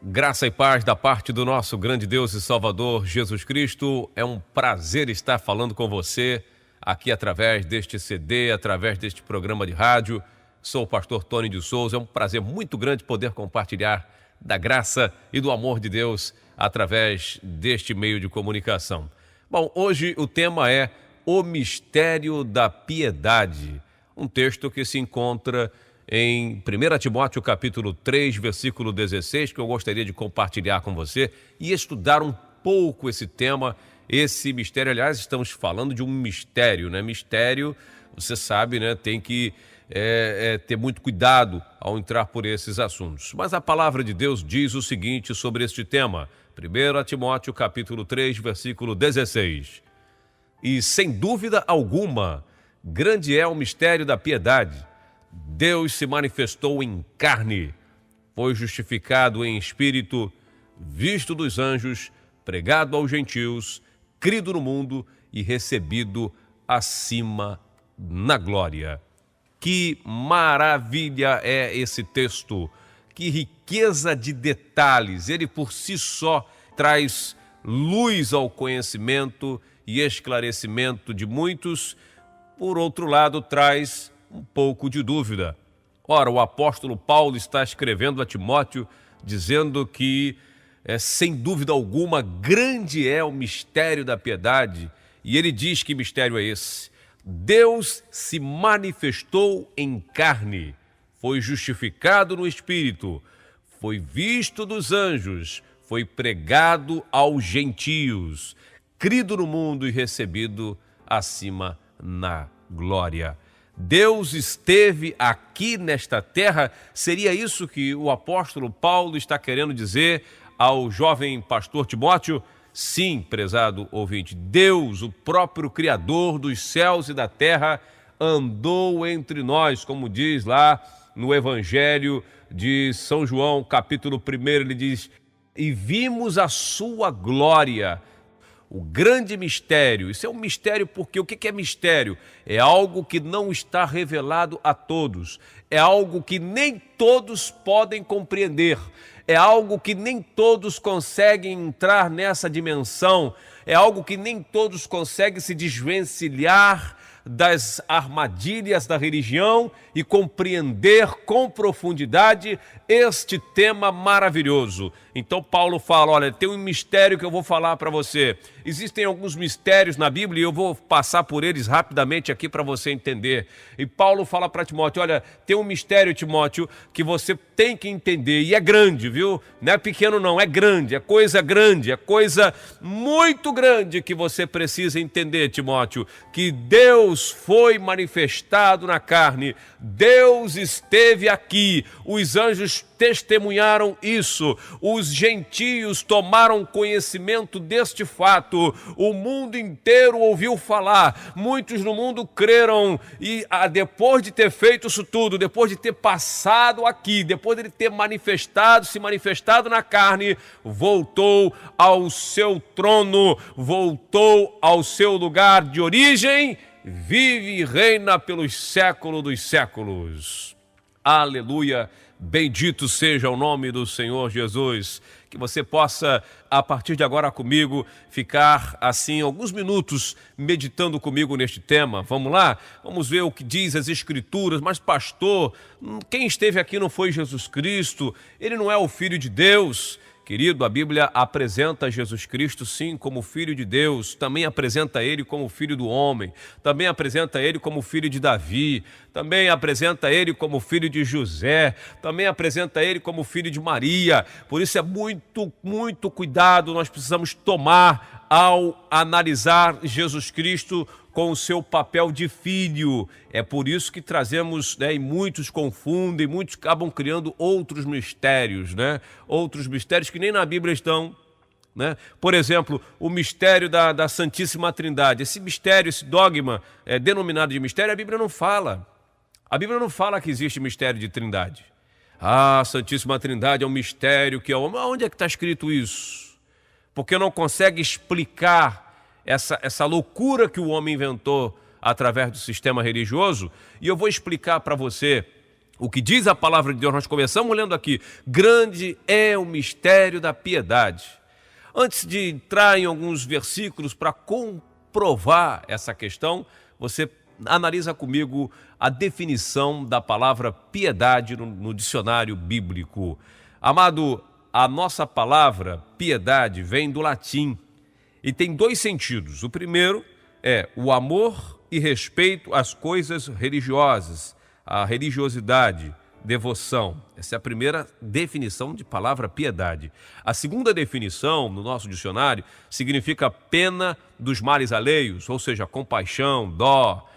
Graça e paz da parte do nosso grande Deus e Salvador Jesus Cristo. É um prazer estar falando com você aqui através deste CD, através deste programa de rádio. Sou o pastor Tony de Souza. É um prazer muito grande poder compartilhar da graça e do amor de Deus através deste meio de comunicação. Bom, hoje o tema é o mistério da piedade. Um texto que se encontra em 1 Timóteo capítulo 3, versículo 16, que eu gostaria de compartilhar com você e estudar um pouco esse tema, esse mistério. Aliás, estamos falando de um mistério, né? Mistério, você sabe, né? Tem que ter muito cuidado ao entrar por esses assuntos. Mas a palavra de Deus diz o seguinte sobre este tema. 1 Timóteo capítulo 3, versículo 16. E sem dúvida alguma, grande é o mistério da piedade. Deus se manifestou em carne, foi justificado em espírito, visto dos anjos, pregado aos gentios, crido no mundo e recebido acima na glória. Que maravilha é esse texto, que riqueza de detalhes, ele por si só traz luz ao conhecimento e esclarecimento de muitos, por outro lado traz um pouco de dúvida. Ora, o apóstolo Paulo está escrevendo a Timóteo, dizendo que, sem dúvida alguma, grande é o mistério da piedade. E ele diz que mistério é esse? Deus se manifestou em carne, foi justificado no Espírito, foi visto dos anjos, foi pregado aos gentios, crido no mundo e recebido acima na glória. Deus esteve aqui nesta terra, seria isso que o apóstolo Paulo está querendo dizer ao jovem pastor Timóteo? Sim, prezado ouvinte, Deus, o próprio Criador dos céus e da terra, andou entre nós, como diz lá no Evangelho de São João, capítulo 1, ele diz, e vimos a sua glória. O grande mistério, isso é um mistério porque o que é mistério? É algo que não está revelado a todos, é algo que nem todos podem compreender, é algo que nem todos conseguem entrar nessa dimensão, é algo que nem todos conseguem se desvencilhar das armadilhas da religião e compreender com profundidade este tema maravilhoso. Então Paulo fala, olha, tem um mistério que eu vou falar para você. Existem alguns mistérios na Bíblia e eu vou passar por eles rapidamente aqui para você entender. E Paulo fala para Timóteo, olha, tem um mistério, Timóteo, que você tem que entender e é grande, viu? Não é pequeno não, é grande, é coisa muito grande que você precisa entender, Timóteo, que Deus foi manifestado na carne, Deus esteve aqui, os anjos testemunharam isso, os gentios tomaram conhecimento deste fato, o mundo inteiro ouviu falar, muitos no mundo creram e depois de ter feito isso tudo, depois de ter passado aqui, depois de ele ter se manifestado na carne, voltou ao seu trono, voltou ao seu lugar de origem, vive e reina pelos séculos dos séculos. Aleluia! Bendito seja o nome do Senhor Jesus. Que você possa, a partir de agora comigo, ficar assim alguns minutos meditando comigo neste tema. Vamos lá? Vamos ver o que diz as Escrituras. Mas pastor, quem esteve aqui não foi Jesus Cristo? Ele não é o Filho de Deus? Querido, a Bíblia apresenta Jesus Cristo, sim, como Filho de Deus, também apresenta Ele como Filho do homem, também apresenta Ele como Filho de Davi, também apresenta Ele como Filho de José, também apresenta Ele como Filho de Maria. Por isso é muito cuidado nós precisamos tomar ao analisar Jesus Cristo com o seu papel de filho. É por isso que trazemos, e muitos confundem, muitos acabam criando outros mistérios, outros mistérios que nem na Bíblia estão. Por exemplo, o mistério da Santíssima Trindade. Esse mistério, esse dogma denominado de mistério, a Bíblia não fala. A Bíblia não fala que existe mistério de Trindade. A Santíssima Trindade é um mistério que é... Onde é que está escrito isso? Porque não consegue explicar essa loucura que o homem inventou através do sistema religioso. E eu vou explicar para você O que diz a palavra de Deus, nós começamos lendo aqui, grande é o mistério da piedade. Antes de entrar em alguns versículos para comprovar essa questão, você analisa comigo a definição da palavra piedade no dicionário bíblico. Amado, a nossa palavra piedade vem do latim e tem dois sentidos. O primeiro é o amor e respeito às coisas religiosas, a religiosidade, devoção. Essa é a primeira definição de palavra piedade. A segunda definição, no nosso dicionário, significa pena dos males alheios, ou seja, compaixão, dó,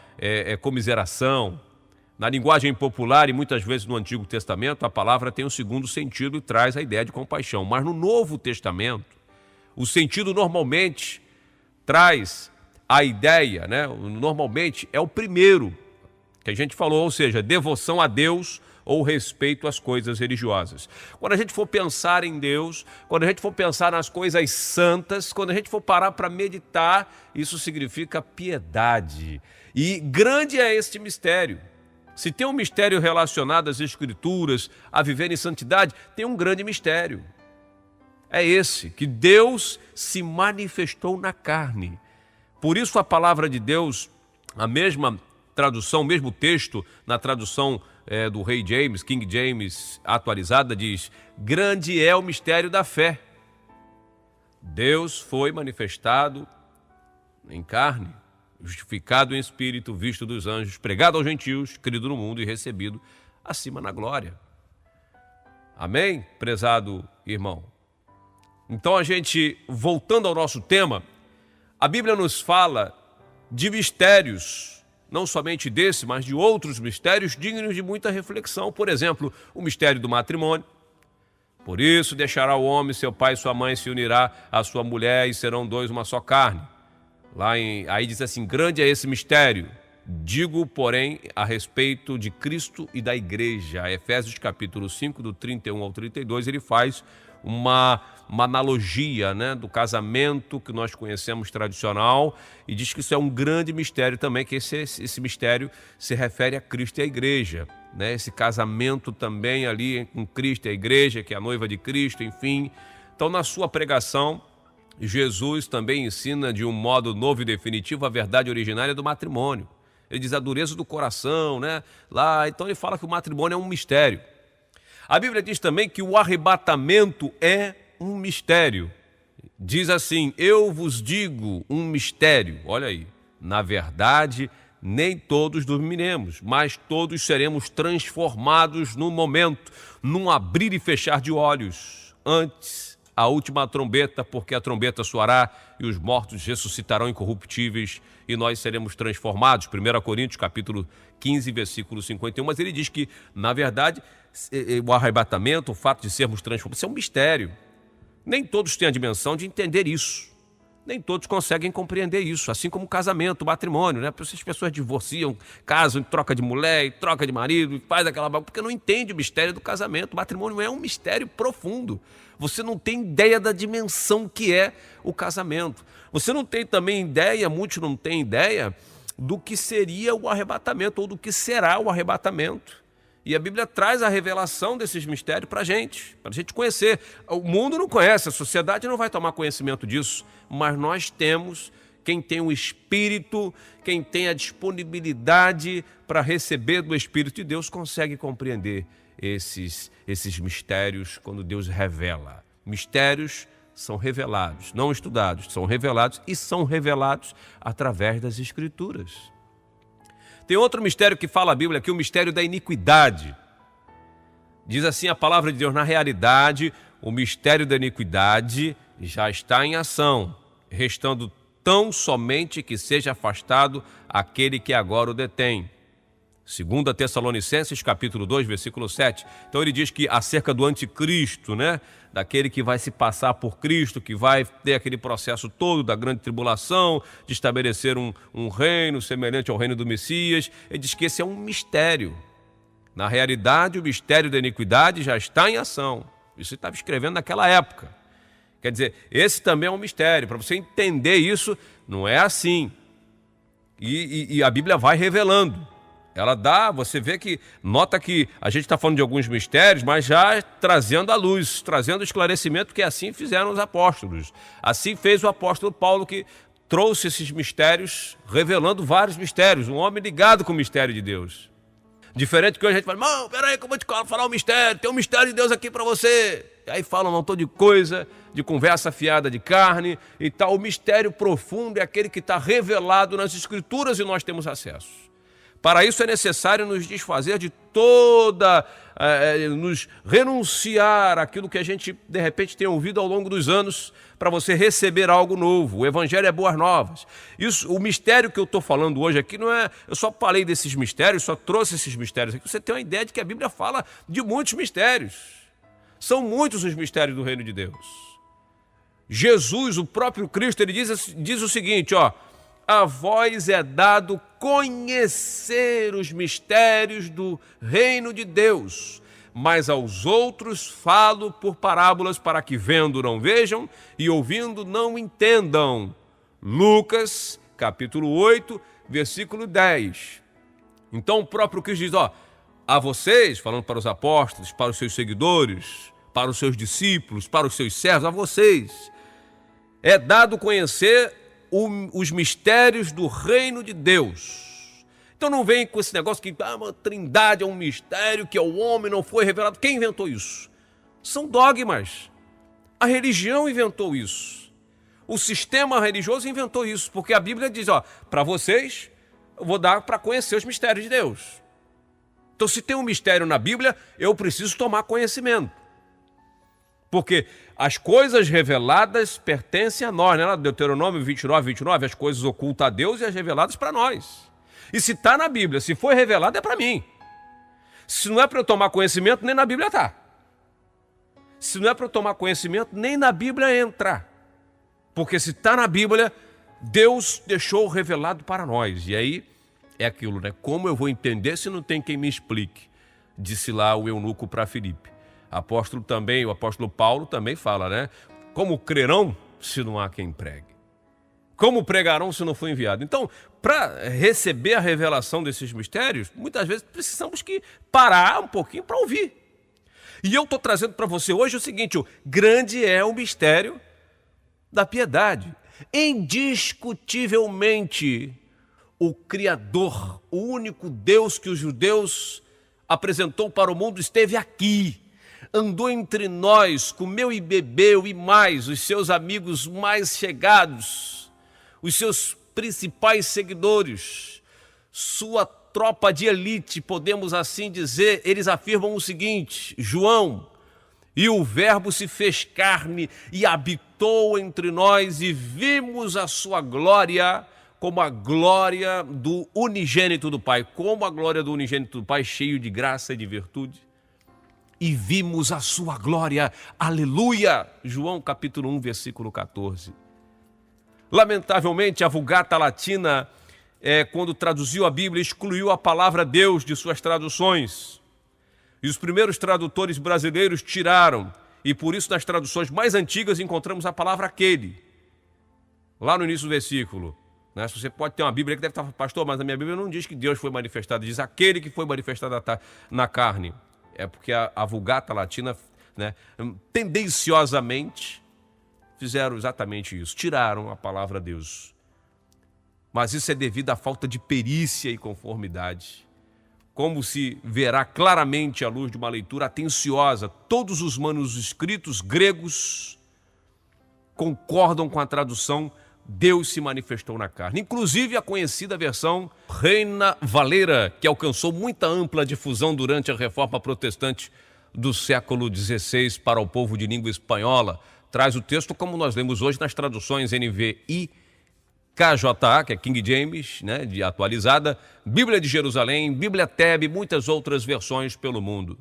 comiseração. Na linguagem popular e muitas vezes no Antigo Testamento, a palavra tem um segundo sentido e traz a ideia de compaixão. Mas no Novo Testamento, o sentido normalmente traz a ideia, normalmente é o primeiro que a gente falou, ou seja, devoção a Deus ou respeito às coisas religiosas. Quando a gente for pensar em Deus, quando a gente for pensar nas coisas santas, quando a gente for parar para meditar, isso significa piedade. E grande é este mistério. Se tem um mistério relacionado às Escrituras, a viver em santidade, tem um grande mistério. É esse, que Deus se manifestou na carne. Por isso a palavra de Deus, a mesma tradução, o mesmo texto, na tradução do Rei James, King James atualizada, diz: grande é o mistério da fé. Deus foi manifestado em carne, justificado em espírito, visto dos anjos, pregado aos gentios, crido no mundo e recebido acima na glória. Amém, prezado irmão? Então a gente, voltando ao nosso tema, a Bíblia nos fala de mistérios, não somente desse, mas de outros mistérios dignos de muita reflexão. Por exemplo, o mistério do matrimônio. Por isso deixará o homem, seu pai e sua mãe, se unirá à sua mulher e serão dois uma só carne. Aí diz assim, grande é esse mistério. Digo, porém, a respeito de Cristo e da igreja. Efésios capítulo 5, do 31 ao 32, ele faz uma analogia do casamento que nós conhecemos tradicional e diz que isso é um grande mistério também, que esse mistério se refere a Cristo e a igreja. Esse casamento também ali com Cristo e a igreja, que é a noiva de Cristo, enfim. Então, na sua pregação, Jesus também ensina de um modo novo e definitivo a verdade originária do matrimônio. Ele diz a dureza do coração, então ele fala que o matrimônio é um mistério. A Bíblia diz também que o arrebatamento é um mistério. Diz assim, eu vos digo um mistério. Olha aí, na verdade, nem todos dormiremos, mas todos seremos transformados num momento, num abrir e fechar de olhos. Antes, a última trombeta, porque a trombeta soará e os mortos ressuscitarão incorruptíveis e nós seremos transformados. 1 Coríntios, capítulo 15, versículo 51. Mas ele diz que, na verdade, o arrebatamento, o fato de sermos transformados, isso é um mistério. Nem todos têm a dimensão de entender isso. Nem todos conseguem compreender isso, assim como o casamento, o matrimônio, As pessoas divorciam, casam, troca de mulher, troca de marido, faz aquela bagunça, porque não entende o mistério do casamento. O matrimônio é um mistério profundo. Você não tem ideia da dimensão que é o casamento. Você não tem também ideia, muitos não têm ideia, do que seria o arrebatamento ou do que será o arrebatamento. E a Bíblia traz a revelação desses mistérios para a gente conhecer. O mundo não conhece, a sociedade não vai tomar conhecimento disso, mas nós temos, quem tem o Espírito, quem tem a disponibilidade para receber do Espírito de Deus, consegue compreender esses mistérios quando Deus revela. Mistérios são revelados, não estudados, são revelados e são revelados através das Escrituras. Tem outro mistério que fala a Bíblia aqui, o mistério da iniquidade. Diz assim a palavra de Deus, na realidade, o mistério da iniquidade já está em ação, restando tão somente que seja afastado aquele que agora o detém. 2 Tessalonicenses, capítulo 2, versículo 7. Então ele diz que acerca do anticristo, daquele que vai se passar por Cristo, que vai ter aquele processo todo da grande tribulação, de estabelecer um reino semelhante ao reino do Messias, ele diz que esse é um mistério. Na realidade, o mistério da iniquidade já está em ação. Isso ele estava escrevendo naquela época. Quer dizer, esse também é um mistério. Para você entender isso, não é assim. E a Bíblia vai revelando Ela dá, você vê que, nota que a gente está falando de alguns mistérios, mas já trazendo a luz, trazendo esclarecimento, que assim fizeram os apóstolos. Assim fez o apóstolo Paulo, que trouxe esses mistérios, revelando vários mistérios, um homem ligado com o mistério de Deus. Diferente que hoje a gente fala, não, peraí que eu vou te falar um mistério, tem um mistério de Deus aqui para você. E aí fala um montão de coisa, de conversa fiada de carne e tal. O mistério profundo é aquele que está revelado nas Escrituras e nós temos acesso. Para isso é necessário nos desfazer de nos renunciar àquilo que a gente, de repente, tem ouvido ao longo dos anos, para você receber algo novo. O Evangelho é boas novas. Isso, o mistério que eu estou falando hoje aqui não é... Eu só falei desses mistérios, só trouxe esses mistérios aqui. Você tem uma ideia de que a Bíblia fala de muitos mistérios. São muitos os mistérios do reino de Deus. Jesus, o próprio Cristo, ele diz o seguinte, ó, a vós é dado conhecer os mistérios do reino de Deus, mas aos outros falo por parábolas para que vendo não vejam e ouvindo não entendam. Lucas, capítulo 8, versículo 10. Então o próprio Cristo diz, ó, a vocês, falando para os apóstolos, para os seus seguidores, para os seus discípulos, para os seus servos, a vocês, é dado conhecer os mistérios do reino de Deus. Então não vem com esse negócio que a trindade é um mistério, que ao homem não foi revelado. Quem inventou isso? São dogmas. A religião inventou isso. O sistema religioso inventou isso, porque a Bíblia diz, ó, para vocês, eu vou dar para conhecer os mistérios de Deus. Então se tem um mistério na Bíblia, eu preciso tomar conhecimento. Porque as coisas reveladas pertencem a nós, né? Deuteronômio 29, as coisas ocultas a Deus e as reveladas para nós. E se está na Bíblia, se foi revelado, é para mim. Se não é para eu tomar conhecimento, nem na Bíblia está. Se não é para eu tomar conhecimento, nem na Bíblia entra. Porque se está na Bíblia, Deus deixou revelado para nós. E aí é aquilo, né? Como eu vou entender se não tem quem me explique? Disse lá o eunuco para Filipe. O apóstolo Paulo também fala, né? Como crerão se não há quem pregue? Como pregarão se não for enviado? Então, para receber a revelação desses mistérios, muitas vezes precisamos que parar um pouquinho para ouvir. E eu estou trazendo para você hoje o seguinte, o grande é o mistério da piedade. Indiscutivelmente, o Criador, o único Deus que os judeus apresentou para o mundo, esteve aqui. Andou entre nós, comeu e bebeu e mais, os seus amigos mais chegados, os seus principais seguidores, sua tropa de elite, podemos assim dizer, eles afirmam o seguinte, João, e o verbo se fez carne e habitou entre nós e vimos a sua glória como a glória do unigênito do Pai, como a glória do unigênito do Pai, cheio de graça e de virtude. E vimos a sua glória, aleluia, João capítulo 1, versículo 14. Lamentavelmente, a Vulgata Latina, quando traduziu a Bíblia, excluiu a palavra Deus de suas traduções. E os primeiros tradutores brasileiros tiraram, e por isso nas traduções mais antigas encontramos a palavra aquele, lá no início do versículo. Né? Você pode ter uma Bíblia que deve estar, pastor, mas a minha Bíblia não diz que Deus foi manifestado, diz aquele que foi manifestado na carne. É porque a Vulgata Latina, né, tendenciosamente, fizeram exatamente isso. Tiraram a palavra Deus. Mas isso é devido à falta de perícia e conformidade. Como se verá claramente à luz de uma leitura atenciosa, todos os manuscritos gregos concordam com a tradução Deus se manifestou na carne. Inclusive a conhecida versão Reina Valera, que alcançou muita ampla difusão durante a Reforma Protestante do século XVI para o povo de língua espanhola, traz o texto como nós lemos hoje nas traduções NVI, KJA, que é King James, né, de atualizada, Bíblia de Jerusalém, Bíblia Teb e muitas outras versões pelo mundo.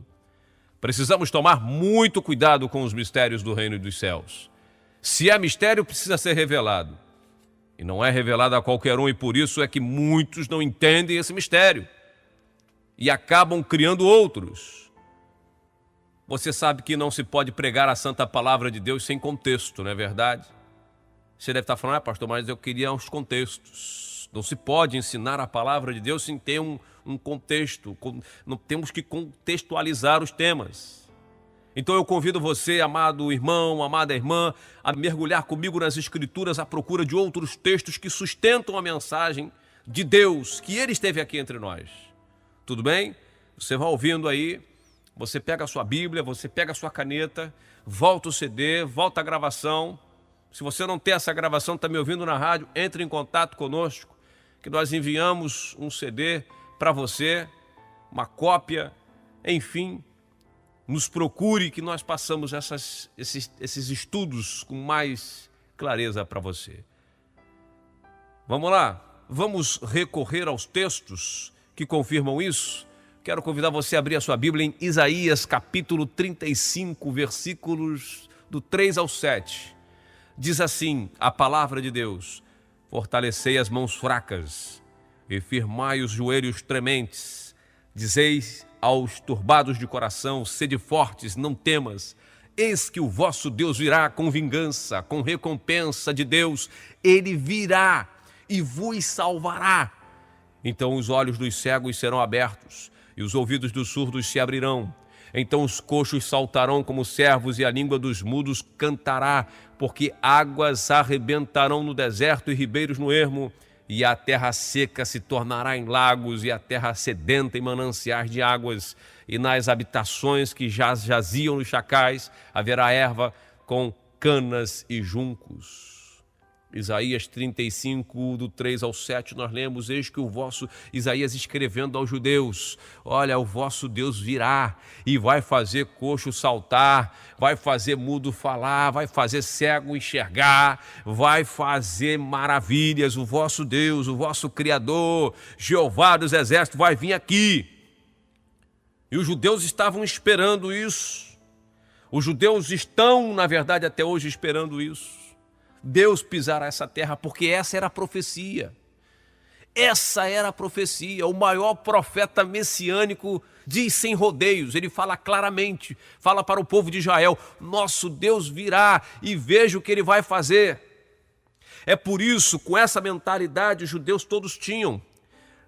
Precisamos tomar muito cuidado com os mistérios do reino dos céus. Se é mistério, precisa ser revelado. E não é revelado a qualquer um, e por isso é que muitos não entendem esse mistério e acabam criando outros. Você sabe que não se pode pregar a santa palavra de Deus sem contexto, não é verdade? Você deve estar falando, pastor, mas eu queria os contextos. Não se pode ensinar a palavra de Deus sem ter um contexto. Não temos que contextualizar os temas. Então eu convido você, amado irmão, amada irmã, a mergulhar comigo nas Escrituras à procura de outros textos que sustentam a mensagem de Deus, que Ele esteve aqui entre nós. Tudo bem? Você vai ouvindo aí, você pega a sua Bíblia, você pega a sua caneta, volta o CD, volta a gravação. Se você não tem essa gravação, está me ouvindo na rádio, entre em contato conosco, que nós enviamos um CD para você, uma cópia, enfim, nos procure que nós passamos esses estudos com mais clareza para você. Vamos lá, vamos recorrer aos textos que confirmam isso. Quero convidar você a abrir a sua Bíblia em Isaías capítulo 35, versículos do 3 ao 7. Diz assim a palavra de Deus: fortalecei as mãos fracas e firmai os joelhos trementes. Dizeis aos turbados de coração: sede fortes, não temas. Eis que o vosso Deus virá com vingança, com recompensa de Deus. Ele virá e vos salvará. Então os olhos dos cegos serão abertos e os ouvidos dos surdos se abrirão. Então os coxos saltarão como servos e a língua dos mudos cantará, porque águas arrebentarão no deserto e ribeiros no ermo, e a terra seca se tornará em lagos, e a terra sedenta em mananciais de águas, e nas habitações que jaziam nos chacais haverá erva com canas e juncos. Isaías 35, do 3 ao 7, nós lemos: eis que o vosso, Isaías escrevendo aos judeus, olha, o vosso Deus virá e vai fazer coxo saltar, vai fazer mudo falar, vai fazer cego enxergar, vai fazer maravilhas. O vosso Deus, o vosso Criador, Jeová dos exércitos, vai vir aqui. E os judeus estavam esperando isso. Os judeus estão, na verdade, até hoje esperando isso. Deus pisará essa terra, porque essa era a profecia. Essa era a profecia. O maior profeta messiânico diz sem rodeios, ele fala claramente, fala para o povo de Israel: nosso Deus virá e veja o que ele vai fazer. É por isso, com essa mentalidade, os judeus todos tinham.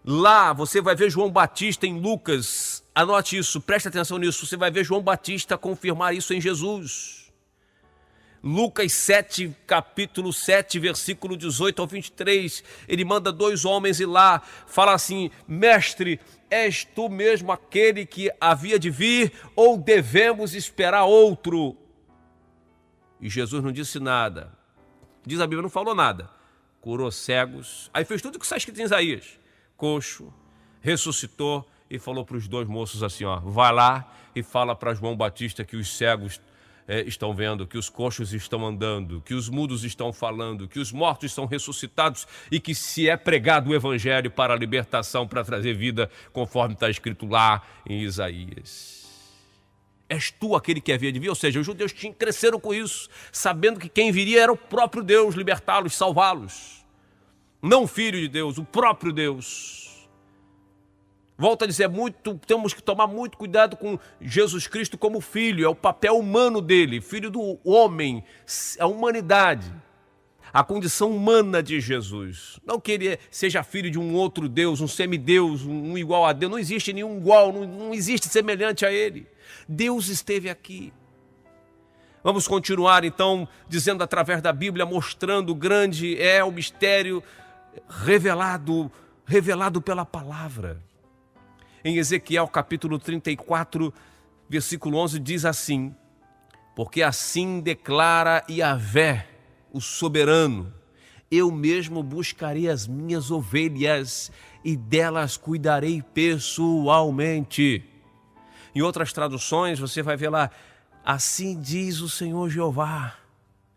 Lá você vai ver João Batista em Lucas, anote isso, preste atenção nisso, você vai ver João Batista confirmar isso em Jesus. Lucas 7, capítulo 7, versículo 18 ao 23, ele manda 2 homens ir lá, fala assim: mestre, és tu mesmo aquele que havia de vir, ou devemos esperar outro? E Jesus não disse nada, diz a Bíblia, não falou nada, curou cegos, aí fez tudo o que está escrito em Isaías, coxo, ressuscitou e falou para os 2 moços assim, ó, vai lá e fala para João Batista que os cegos estão vendo, que os coxos estão andando, que os mudos estão falando, que os mortos são ressuscitados e que se é pregado o evangelho para a libertação, para trazer vida, conforme está escrito lá em Isaías. És tu aquele que havia de vir? Ou seja, os judeus cresceram com isso, sabendo que quem viria era o próprio Deus, libertá-los, salvá-los. Não o Filho de Deus, o próprio Deus. Volto a dizer, temos que tomar muito cuidado com Jesus Cristo como filho, é o papel humano dele, filho do homem, a humanidade, a condição humana de Jesus. Não que ele seja filho de um outro Deus, um semideus, um igual a Deus, não existe nenhum igual, não existe semelhante a ele. Deus esteve aqui. Vamos continuar então, dizendo através da Bíblia, mostrando o grande é o mistério revelado pela palavra. Em Ezequiel capítulo 34, versículo 11, diz assim: porque assim declara Yahvé, o soberano, eu mesmo buscarei as minhas ovelhas e delas cuidarei pessoalmente. Em outras traduções você vai ver lá, assim diz o Senhor Jeová.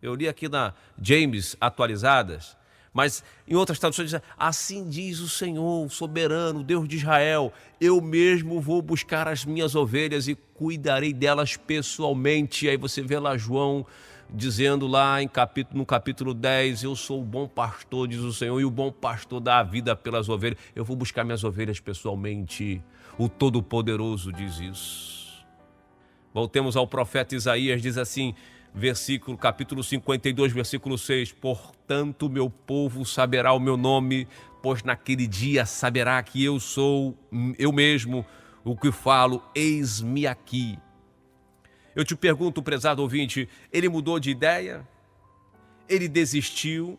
Eu li aqui na James atualizadas, mas em outras traduções diz, assim diz o Senhor, o soberano, Deus de Israel, eu mesmo vou buscar as minhas ovelhas e cuidarei delas pessoalmente. Aí você vê lá João dizendo lá no capítulo 10, eu sou o bom pastor, diz o Senhor, e o bom pastor dá a vida pelas ovelhas. Eu vou buscar minhas ovelhas pessoalmente. O Todo-Poderoso diz isso. Voltemos ao profeta Isaías, diz assim, capítulo 52, versículo 6, portanto meu povo saberá o meu nome pois naquele dia saberá que eu sou eu mesmo o que falo, eis-me aqui. Eu te pergunto, prezado ouvinte, ele mudou de ideia? Ele desistiu?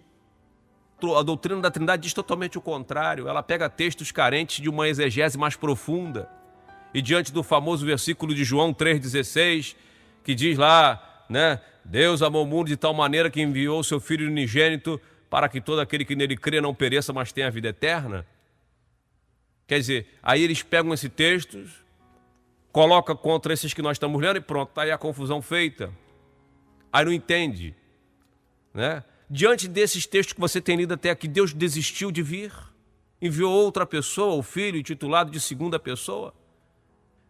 A doutrina da Trindade diz totalmente o contrário. Ela pega textos carentes de uma exegese mais profunda. E diante do famoso versículo de João 3,16, que diz lá, né? Deus amou o mundo de tal maneira que enviou o seu Filho unigênito para que todo aquele que nele crê não pereça, mas tenha a vida eterna. Quer dizer, aí eles pegam esse texto, colocam contra esses que nós estamos lendo e pronto, está aí a confusão feita. Aí não entende, né? Diante desses textos que você tem lido até aqui, Deus desistiu de vir? Enviou outra pessoa, o Filho, intitulado de segunda pessoa?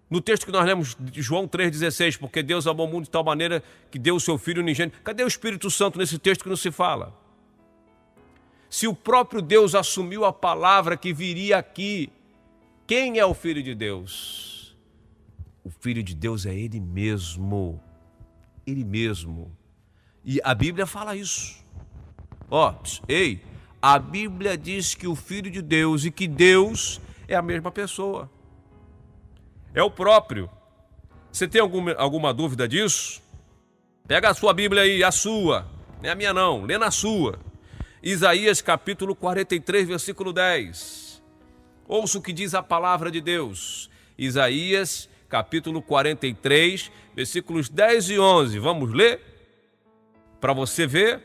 No texto que nós lemos de João 3,16, porque Deus amou o mundo de tal maneira que deu o seu Filho unigênito. Cadê o Espírito Santo nesse texto que não se fala? Se o próprio Deus assumiu a palavra que viria aqui, quem é o Filho de Deus? O Filho de Deus é Ele mesmo. Ele mesmo. E a Bíblia fala isso. A Bíblia diz que o Filho de Deus e que Deus é a mesma pessoa. É o próprio. Você tem alguma dúvida disso? Pega a sua Bíblia aí, a sua. Não é a minha não, lê na sua. Isaías capítulo 43, versículo 10. Ouça o que diz a palavra de Deus. Isaías capítulo 43, versículos 10 e 11. Vamos ler? Para você ver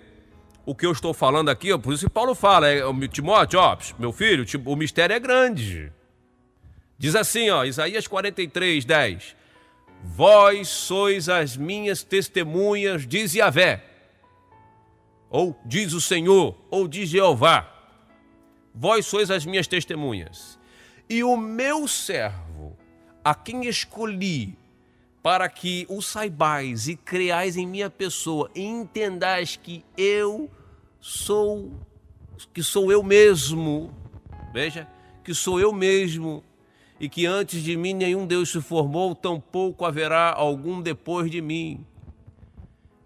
o que eu estou falando aqui. Por isso que Paulo fala, Timóteo, meu filho, o mistério é grande. Diz assim, Isaías 43, 10. Vós sois as minhas testemunhas, diz Yahvé, ou diz o Senhor, ou diz Jeová. Vós sois as minhas testemunhas. E o meu servo, a quem escolhi, para que o saibais e creais em minha pessoa, e entendais que sou eu mesmo. Veja, que sou eu mesmo. E que antes de mim nenhum Deus se formou, tampouco haverá algum depois de mim.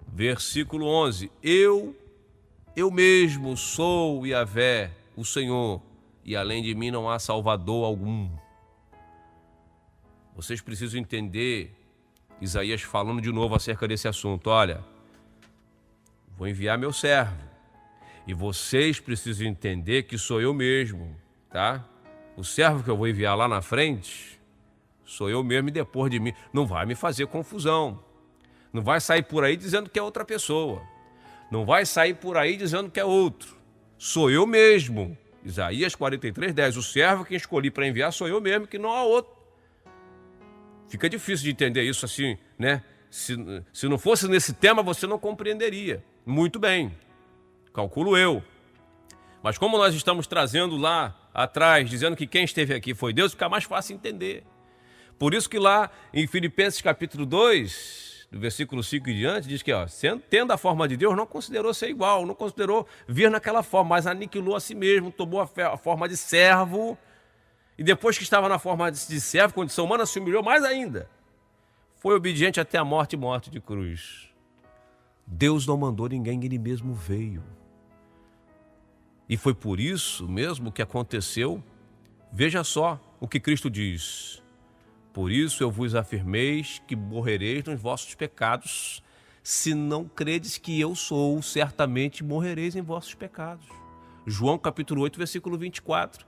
Versículo 11. Eu mesmo sou Yahvé, o Senhor, e além de mim não há salvador algum. Vocês precisam entender, Isaías falando de novo acerca desse assunto. Olha, vou enviar meu servo, e vocês precisam entender que sou eu mesmo, tá? O servo que eu vou enviar lá na frente, sou eu mesmo e depois de mim. Não vai me fazer confusão. Não vai sair por aí dizendo que é outra pessoa. Não vai sair por aí dizendo que é outro. Sou eu mesmo. Isaías 43, 10. O servo que escolhi para enviar sou eu mesmo, que não há outro. Fica difícil de entender isso assim, né? Se não fosse nesse tema, você não compreenderia. Muito bem. Calculo eu. Mas como nós estamos trazendo lá atrás, dizendo que quem esteve aqui foi Deus, fica mais fácil entender. Por isso que lá em Filipenses capítulo 2, do versículo 5 e diante, diz que, tendo a forma de Deus, não considerou ser igual, não considerou vir naquela forma, mas aniquilou a si mesmo, tomou a forma de servo, e depois que estava na forma de servo, condição humana, se humilhou mais ainda. Foi obediente até a morte e morte de cruz. Deus não mandou ninguém, Ele mesmo veio. E foi por isso mesmo que aconteceu. Veja só o que Cristo diz. Por isso eu vos afirmeis que morrereis nos vossos pecados. Se não credes que eu sou, certamente morrereis em vossos pecados. João capítulo 8, versículo 24.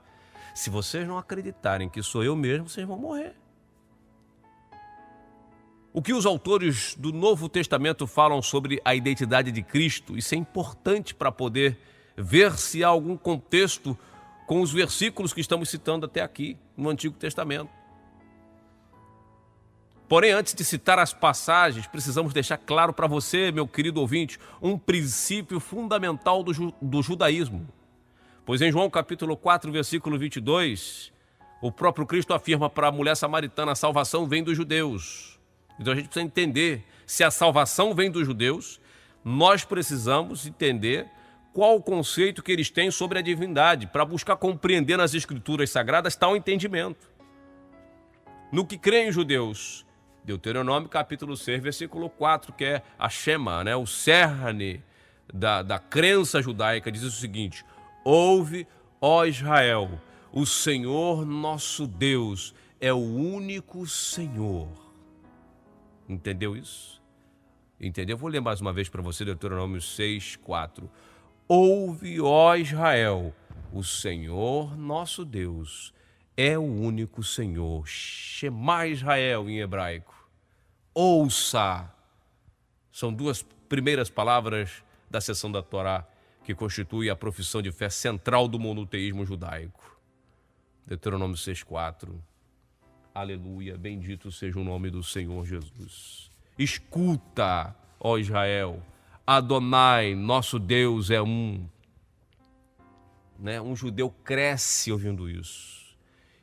Se vocês não acreditarem que sou eu mesmo, vocês vão morrer. O que os autores do Novo Testamento falam sobre a identidade de Cristo, isso é importante para poder ver se há algum contexto com os versículos que estamos citando até aqui no Antigo Testamento. Porém, antes de citar as passagens, precisamos deixar claro para você, meu querido ouvinte, um princípio fundamental do judaísmo. Pois em João capítulo 4, versículo 22, o próprio Cristo afirma para a mulher samaritana: a salvação vem dos judeus. Então a gente precisa entender, se a salvação vem dos judeus, nós precisamos entender qual o conceito que eles têm sobre a divindade, para buscar compreender nas Escrituras Sagradas tal entendimento. No que creem os judeus, Deuteronômio capítulo 6, versículo 4, que é a Shema, né? O cerne da crença judaica, diz o seguinte: ouve, ó Israel, o Senhor nosso Deus é o único Senhor. Entendeu isso? Entendeu? Vou ler mais uma vez para você, Deuteronômio 6:4. Ouve, ó Israel, o Senhor nosso Deus é o único Senhor. Shema Israel em hebraico. Ouça. São duas primeiras palavras da seção da Torá que constitui a profissão de fé central do monoteísmo judaico. Deuteronômio 6:4. Aleluia, bendito seja o nome do Senhor Jesus. Escuta, ó Israel, Adonai, nosso Deus é um. Um judeu cresce ouvindo isso.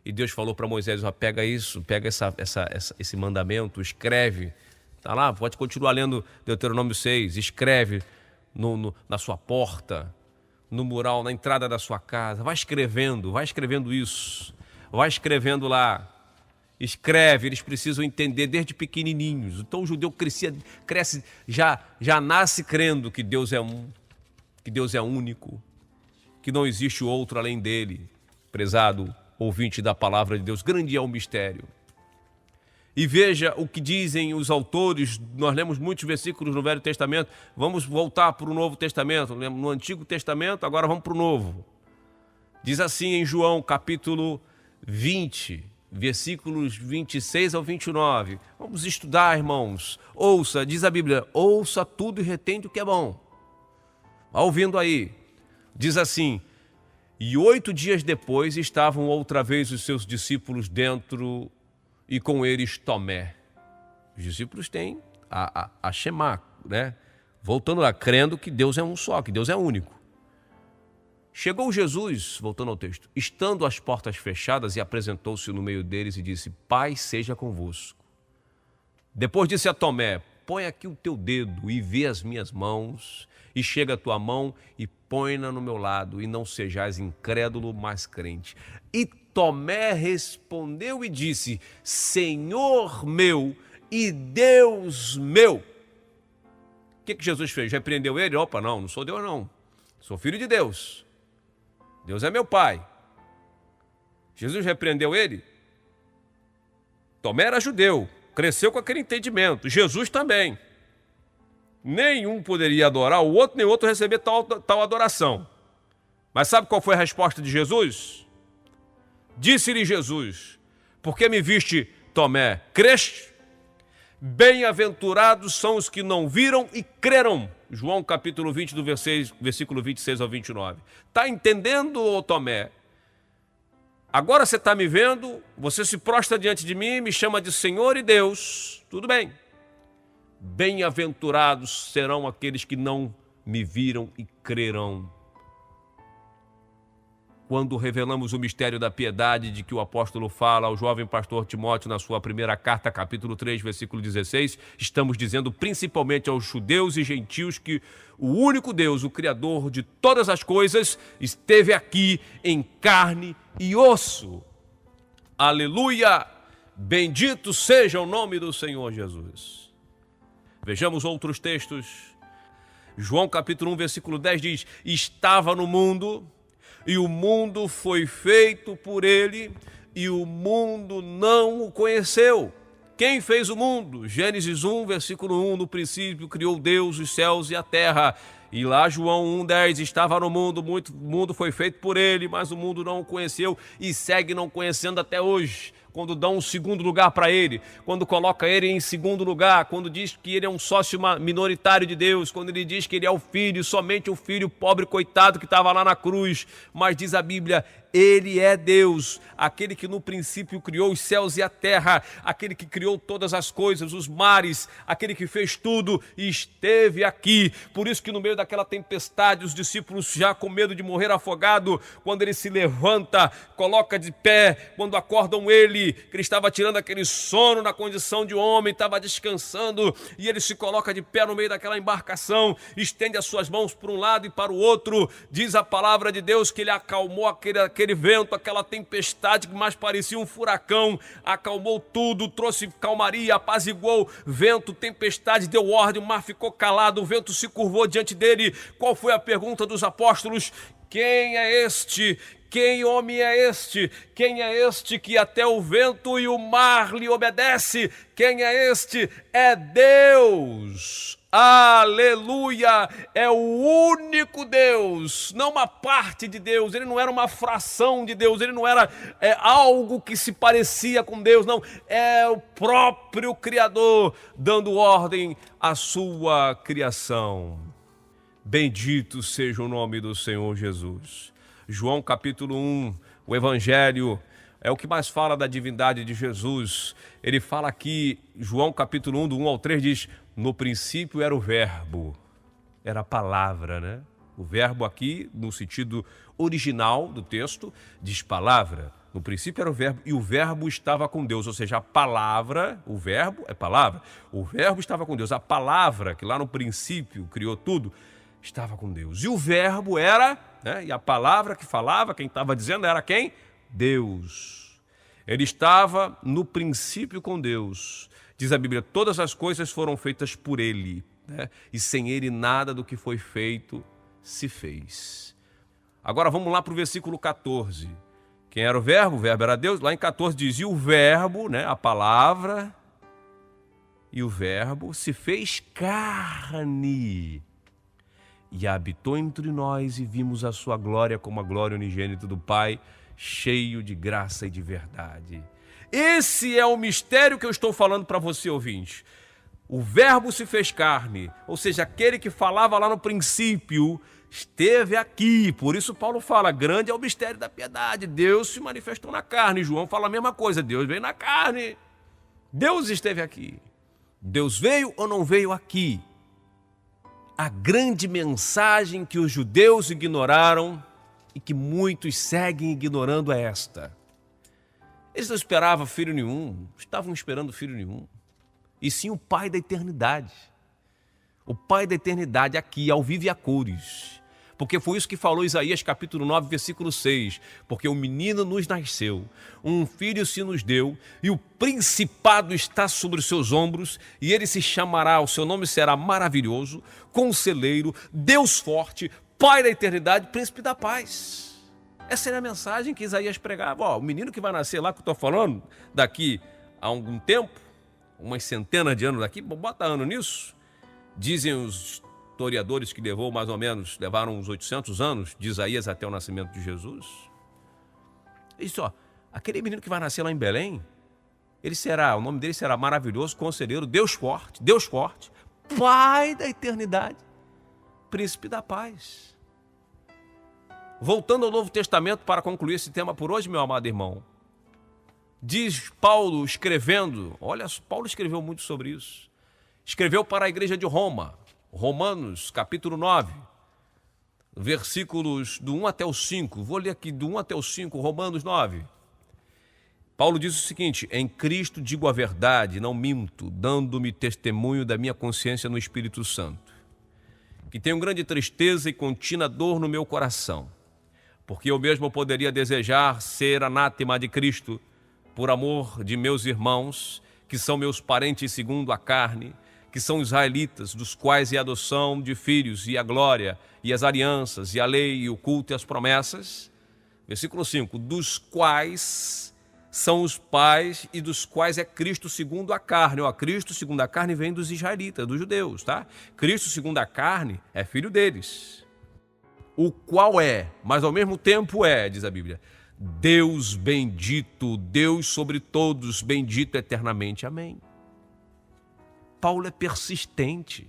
E Deus falou para Moisés, pega isso, pega esse mandamento, escreve. Tá lá, pode continuar lendo Deuteronômio 6, escreve na sua porta, no mural, na entrada da sua casa. Vai escrevendo isso, vai escrevendo lá. Escreve, eles precisam entender desde pequenininhos. Então o judeu cresce, já nasce crendo que Deus é um, que Deus é único, que não existe outro além dele. Prezado ouvinte da palavra de Deus, grande é o mistério. E veja o que dizem os autores, nós lemos muitos versículos no Velho Testamento, vamos voltar para o Novo Testamento, no Antigo Testamento, agora vamos para o Novo. Diz assim em João capítulo 20, versículos 26 ao 29. Vamos estudar, irmãos. Ouça, diz a Bíblia, ouça tudo e retende o que é bom. Vai ouvindo aí. Diz assim, e 8 dias depois estavam outra vez os seus discípulos dentro e com eles Tomé. Os discípulos têm a Shema, voltando lá, crendo que Deus é um só, que Deus é único. Chegou Jesus, voltando ao texto, estando as portas fechadas, e apresentou-se no meio deles e disse, Pai seja convosco. Depois disse a Tomé, põe aqui o teu dedo e vê as minhas mãos, e chega a tua mão e põe-na no meu lado, e não sejais incrédulo, mas crente. E Tomé respondeu e disse, Senhor meu e Deus meu. O que Jesus fez? Repreendeu ele? Opa, não sou Deus não, sou filho de Deus. Deus é meu pai. Jesus repreendeu ele? Tomé era judeu, cresceu com aquele entendimento. Jesus também. Nenhum poderia adorar o outro, nem o outro receber tal adoração. Mas sabe qual foi a resposta de Jesus? Disse-lhe Jesus, porque me viste, Tomé, creste? Bem-aventurados são os que não viram e creram. João capítulo 20, do versículo 26 ao 29. Está entendendo, ô Tomé? Agora você está me vendo, você se prostra diante de mim, me chama de Senhor e Deus. Tudo bem. Bem-aventurados serão aqueles que não me viram e crerão. Quando revelamos o mistério da piedade de que o apóstolo fala ao jovem pastor Timóteo na sua primeira carta, capítulo 3, versículo 16, estamos dizendo principalmente aos judeus e gentios que o único Deus, o Criador de todas as coisas, esteve aqui em carne e osso. Aleluia! Bendito seja o nome do Senhor Jesus. Vejamos outros textos. João capítulo 1, versículo 10 diz, estava no mundo, e o mundo foi feito por ele, e o mundo não o conheceu. Quem fez o mundo? Gênesis 1, versículo 1, no princípio criou Deus os céus e a terra. E lá João 1,10, estava no mundo, o mundo foi feito por ele, mas o mundo não o conheceu e segue não conhecendo até hoje. Quando dá um segundo lugar para ele, quando coloca ele em segundo lugar, quando diz que ele é um sócio minoritário de Deus, quando ele diz que ele é o filho, somente o filho pobre, coitado, que estava lá na cruz. Mas diz a Bíblia, ele é Deus, aquele que no princípio criou os céus e a terra, aquele que criou todas as coisas, os mares, aquele que fez tudo e esteve aqui. Por isso que no meio daquela tempestade, os discípulos já com medo de morrer afogado, quando ele se levanta, coloca de pé, quando acordam ele, que ele estava tirando aquele sono na condição de homem, estava descansando, e ele se coloca de pé no meio daquela embarcação, estende as suas mãos para um lado e para o outro, diz a palavra de Deus que ele acalmou aquele vento, aquela tempestade que mais parecia um furacão, acalmou tudo, trouxe calmaria, apaziguou vento, tempestade, deu ordem, o mar ficou calado, o vento se curvou diante dele. Qual foi a pergunta dos apóstolos? Quem é este? Quem homem é este? Quem é este que até o vento e o mar lhe obedece? Quem é este? É Deus. Aleluia! É o único Deus, não uma parte de Deus. Ele não era uma fração de Deus, ele não era algo que se parecia com Deus, não. É o próprio Criador dando ordem à sua criação. Bendito seja o nome do Senhor Jesus. João capítulo 1, o Evangelho é o que mais fala da divindade de Jesus. Ele fala aqui, João capítulo 1, do 1 ao 3, diz: no princípio era o verbo, era a palavra, né? O verbo aqui, no sentido original do texto, diz palavra. No princípio era o verbo e o verbo estava com Deus, ou seja, a palavra, o verbo é palavra, o verbo estava com Deus. A palavra, que lá no princípio criou tudo, estava com Deus. E o verbo era, né? E a palavra que falava, quem estava dizendo era quem? Deus. Ele estava no princípio com Deus. Diz a Bíblia, todas as coisas foram feitas por ele, né? E sem ele nada do que foi feito se fez. Agora vamos lá para o versículo 14. Quem era o verbo? O verbo era Deus. Lá em 14 diz, e o verbo, né? A palavra, e o verbo se fez carne e habitou entre nós e vimos a sua glória como a glória unigênita do Pai, cheio de graça e de verdade. Esse é o mistério que eu estou falando para você, ouvinte. O verbo se fez carne, ou seja, aquele que falava lá no princípio, esteve aqui. Por isso Paulo fala, grande é o mistério da piedade. Deus se manifestou na carne. João fala a mesma coisa, Deus veio na carne. Deus esteve aqui. Deus veio ou não veio aqui? A grande mensagem que os judeus ignoraram e que muitos seguem ignorando é esta. Eles não esperavam filho nenhum, estavam esperando filho nenhum, e sim o Pai da eternidade. O Pai da eternidade aqui, ao vivo e a cores. Porque foi isso que falou Isaías capítulo 9, versículo 6. Porque um menino nos nasceu, um filho se nos deu, e o principado está sobre os seus ombros, e ele se chamará, o seu nome será maravilhoso, conselheiro, Deus forte, Pai da eternidade, príncipe da paz. Essa era a mensagem que Isaías pregava. Ó, o menino que vai nascer lá que eu estou falando, daqui a algum tempo, umas centenas de anos daqui, bota ano nisso, dizem os historiadores que levaram uns 800 anos de Isaías até o nascimento de Jesus. Isso, ó, aquele menino que vai nascer lá em Belém, o nome dele será maravilhoso, conselheiro, Deus forte, Pai da eternidade, príncipe da paz. Voltando ao Novo Testamento para concluir esse tema por hoje, meu amado irmão, diz Paulo escrevendo, olha, Paulo escreveu muito sobre isso, escreveu para a igreja de Roma, Romanos, capítulo 9, versículos do 1 até o 5. Vou ler aqui do 1 até o 5, Romanos 9. Paulo diz o seguinte, em Cristo digo a verdade, não minto, dando-me testemunho da minha consciência no Espírito Santo, que tenho grande tristeza e contínua dor no meu coração, porque eu mesmo poderia desejar ser anátema de Cristo, por amor de meus irmãos, que são meus parentes segundo a carne, que são israelitas, dos quais é a adoção de filhos, e a glória, e as alianças, e a lei, e o culto e as promessas. Versículo 5, dos quais são os pais e dos quais é Cristo segundo a carne. Ó, Cristo segundo a carne vem dos israelitas, dos judeus, tá? Cristo segundo a carne é filho deles. O qual é, mas ao mesmo tempo é, diz a Bíblia, Deus bendito, Deus sobre todos, bendito eternamente. Amém. Paulo é persistente.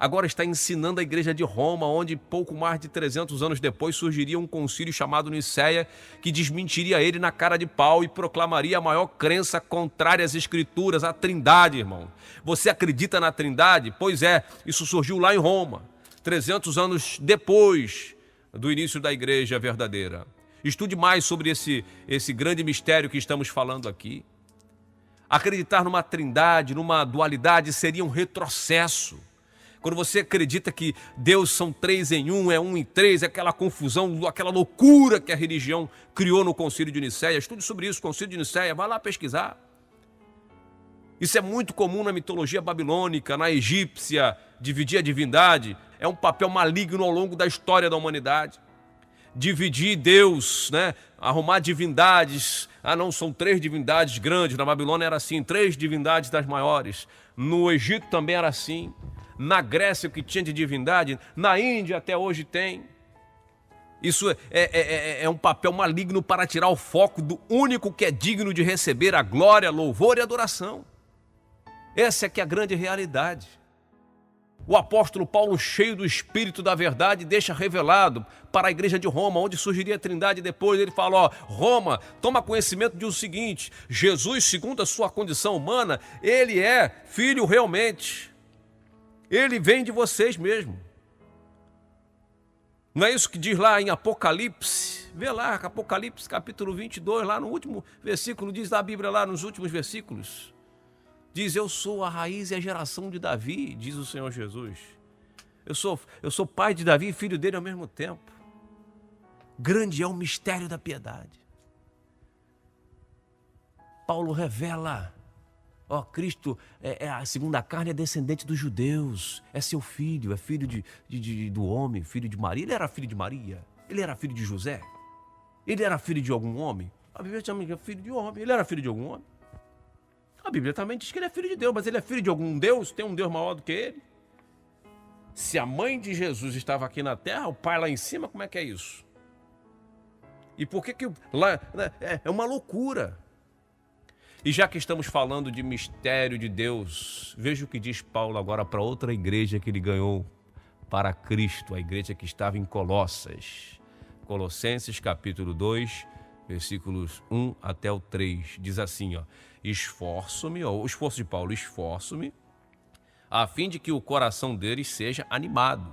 Agora está ensinando a igreja de Roma, onde pouco mais de 300 anos depois surgiria um concílio chamado Nicéia, que desmentiria ele na cara de pau e proclamaria a maior crença contrária às escrituras, à trindade, irmão. Você acredita na trindade? Pois é, isso surgiu lá em Roma, 300 anos depois do início da igreja verdadeira. Estude mais sobre esse grande mistério que estamos falando aqui. Acreditar numa trindade, numa dualidade, seria um retrocesso. Quando você acredita que Deus são três em um, é um em três, é aquela confusão, aquela loucura que a religião criou no Concílio de Nicéia. Estude sobre isso, Concílio de Nicéia, vai lá pesquisar. Isso é muito comum na mitologia babilônica, na egípcia, dividir a divindade. É um papel maligno ao longo da história da humanidade. dividir Deus, né? Arrumar divindades. Ah, não, são 3 divindades grandes. Na Babilônia era assim, 3 divindades das maiores. No Egito também era assim. Na Grécia, o que tinha de divindade, na Índia até hoje tem. Isso é um papel maligno para tirar o foco do único que é digno de receber a glória, louvor e adoração. Essa é que é a grande realidade. O apóstolo Paulo, cheio do Espírito da verdade, deixa revelado para a igreja de Roma, onde surgiria a Trindade depois. Ele fala, ó, Roma, toma conhecimento de o seguinte: Jesus, segundo a sua condição humana, ele é filho realmente. Ele vem de vocês mesmo. Não é isso que diz lá em Apocalipse? Vê lá, Apocalipse capítulo 22, lá no último versículo, diz da Bíblia lá nos últimos versículos. Diz, eu sou a raiz e a geração de Davi, diz o Senhor Jesus. Eu sou pai de Davi e filho dele ao mesmo tempo. Grande é o mistério da piedade. Paulo revela, ó, Cristo, segundo a carne, é descendente dos judeus, é seu filho, é filho do homem, filho de Maria. Ele era filho de Maria? Ele era filho de José? Ele era filho de algum homem? A Bíblia chama de filho de homem. Ele era filho de algum homem? A Bíblia também diz que ele é filho de Deus, mas ele é filho de algum Deus? Tem um Deus maior do que ele? Se a mãe de Jesus estava aqui na terra, o pai lá em cima, como é que é isso? E por que lá é uma loucura? E já que estamos falando de mistério de Deus, veja o que diz Paulo agora para outra igreja que ele ganhou para Cristo, a igreja que estava em Colossas. Colossenses capítulo 2, versículos 1 até o 3, diz assim, ó: esforço-me, ó, o esforço de Paulo, esforço-me, a fim de que o coração deles seja animado,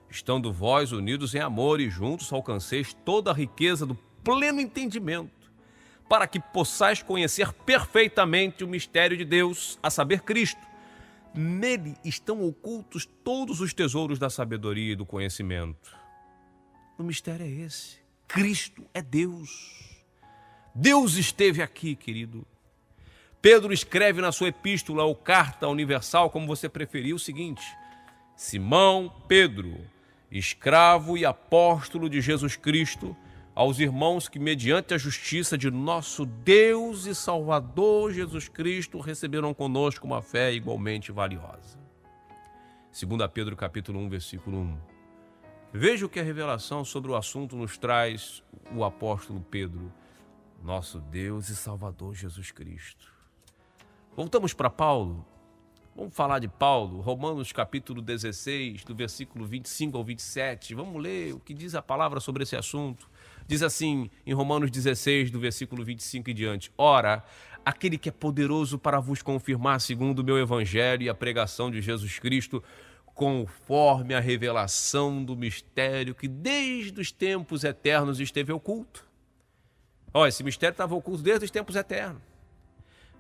estando vós unidos em amor e juntos alcanceis toda a riqueza do pleno entendimento, para que possais conhecer perfeitamente o mistério de Deus, a saber, Cristo. Nele estão ocultos todos os tesouros da sabedoria e do conhecimento. O mistério é esse. Cristo é Deus. Deus esteve aqui, querido. Pedro escreve na sua epístola ou carta universal, como você preferir, o seguinte: Simão Pedro, escravo e apóstolo de Jesus Cristo, aos irmãos que, mediante a justiça de nosso Deus e Salvador Jesus Cristo, receberam conosco uma fé igualmente valiosa. 2 Pedro capítulo 1, versículo 1. Veja o que a revelação sobre o assunto nos traz o apóstolo Pedro, nosso Deus e Salvador Jesus Cristo. Voltamos para Paulo. Vamos falar de Paulo, Romanos capítulo 16, do versículo 25 ao 27. Vamos ler o que diz a palavra sobre esse assunto. Diz assim, em Romanos 16, do versículo 25 e diante: ora, aquele que é poderoso para vos confirmar segundo o meu evangelho e a pregação de Jesus Cristo, conforme a revelação do mistério que desde os tempos eternos esteve oculto. Esse mistério estava oculto desde os tempos eternos,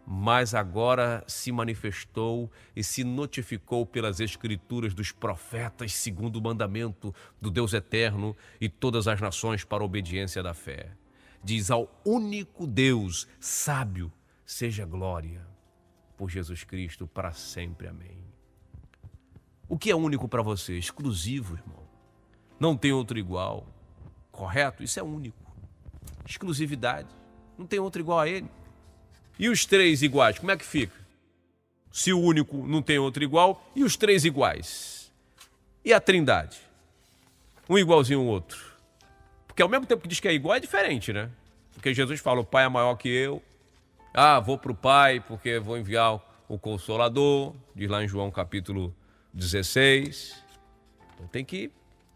mas agora se manifestou e se notificou pelas escrituras dos profetas, segundo o mandamento do Deus eterno e todas as nações para a obediência da fé. Diz: ao único Deus sábio seja glória por Jesus Cristo para sempre. Amém. O que é único para você? Exclusivo, irmão. Não tem outro igual. Correto? Isso é único. Exclusividade. Não tem outro igual a ele. E os 3 iguais, como é que fica? Se o único não tem outro igual, e os 3 iguais? E a Trindade? Um igualzinho ao outro. Porque ao mesmo tempo que diz que é igual, é diferente, né? Porque Jesus fala: o Pai é maior que eu. Vou para o Pai porque vou enviar o Consolador. Diz lá em João capítulo 16. Então tem que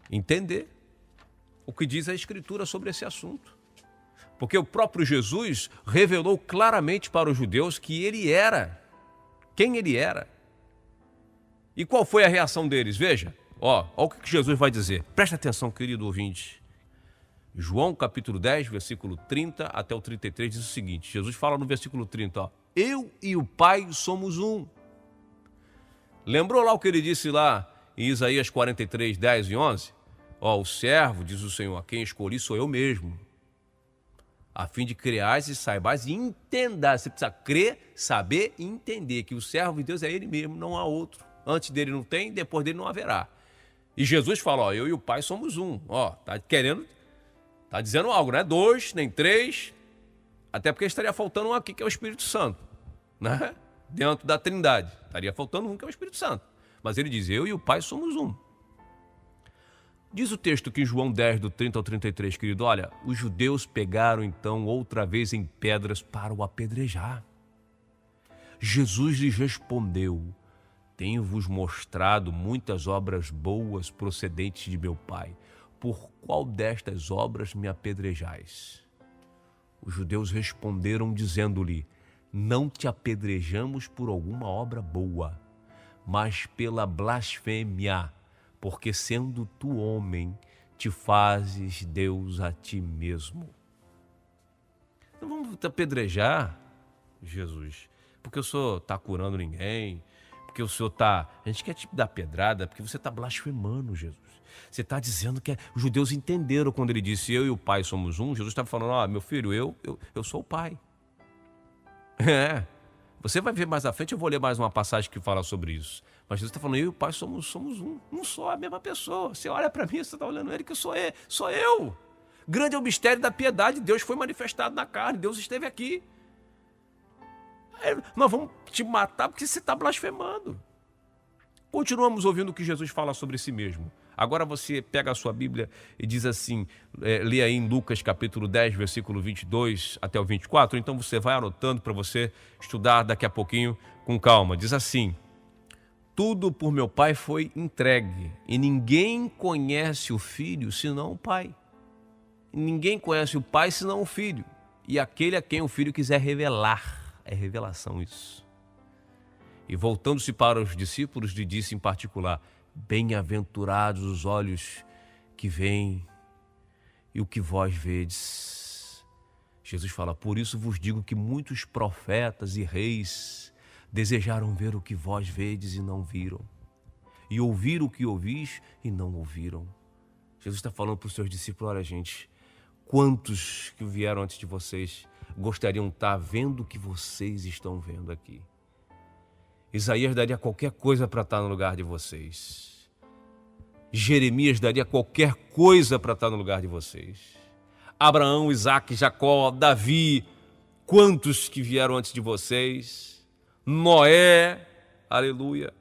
entender o que diz a Escritura sobre esse assunto. Porque o próprio Jesus revelou claramente para os judeus que ele era, quem ele era. E qual foi a reação deles? Veja, olha o que Jesus vai dizer. Presta atenção, querido ouvinte. João capítulo 10, versículo 30 até o 33 diz o seguinte. Jesus fala no versículo 30, eu e o Pai somos um. Lembrou lá o que ele disse lá em Isaías 43, 10 e 11? O servo, diz o Senhor, a quem escolhi sou eu mesmo, a fim de criais e saibais e entendais. Você precisa crer, saber e entender que o servo de Deus é ele mesmo, não há outro. Antes dele não tem, depois dele não haverá. E Jesus fala, eu e o Pai somos um. Tá querendo Está dizendo algo, não é 2, nem 3, até porque estaria faltando um aqui, que é o Espírito Santo, né? Dentro da Trindade. Estaria faltando um, que é o Espírito Santo. Mas ele diz, eu e o Pai somos um. Diz o texto que em João 10, do 30 ao 33, querido, olha, os judeus pegaram então outra vez em pedras para o apedrejar. Jesus lhes respondeu, tenho-vos mostrado muitas obras boas procedentes de meu Pai. Por qual destas obras me apedrejais? Os judeus responderam dizendo-lhe, não te apedrejamos por alguma obra boa, mas pela blasfêmia, porque sendo tu homem, te fazes Deus a ti mesmo. Não vamos te apedrejar, Jesus, porque o Senhor está curando ninguém, porque o Senhor está... A gente quer te dar pedrada porque você está blasfemando, Jesus. Você está dizendo que os judeus entenderam quando ele disse, eu e o Pai somos um. Jesus estava falando, meu filho, eu sou o Pai. Você vai ver mais à frente, eu vou ler mais uma passagem que fala sobre isso. Mas Jesus está falando, eu e o Pai somos um só, a mesma pessoa. Você olha para mim, você está olhando ele, que sou eu. Grande é o mistério da piedade, Deus foi manifestado na carne, Deus esteve aqui. Nós vamos te matar porque você está blasfemando. Continuamos ouvindo o que Jesus fala sobre si mesmo. Agora você pega a sua Bíblia e diz assim, lê aí em Lucas capítulo 10, versículo 22 até o 24. Então você vai anotando para você estudar daqui a pouquinho com calma. Diz assim, tudo por meu Pai foi entregue e ninguém conhece o Filho senão o Pai. E ninguém conhece o Pai senão o Filho. E aquele a quem o Filho quiser revelar. É revelação isso. E voltando-se para os discípulos, lhe disse em particular, bem-aventurados os olhos que veem e o que vós vedes. Jesus fala, por isso vos digo que muitos profetas e reis desejaram ver o que vós vedes e não viram, e ouvir o que ouvis e não ouviram. Jesus está falando para os seus discípulos, olha gente, quantos que vieram antes de vocês gostariam de estar vendo o que vocês estão vendo aqui. Isaías daria qualquer coisa para estar no lugar de vocês. Jeremias daria qualquer coisa para estar no lugar de vocês. Abraão, Isaac, Jacó, Davi, quantos que vieram antes de vocês. Noé, aleluia.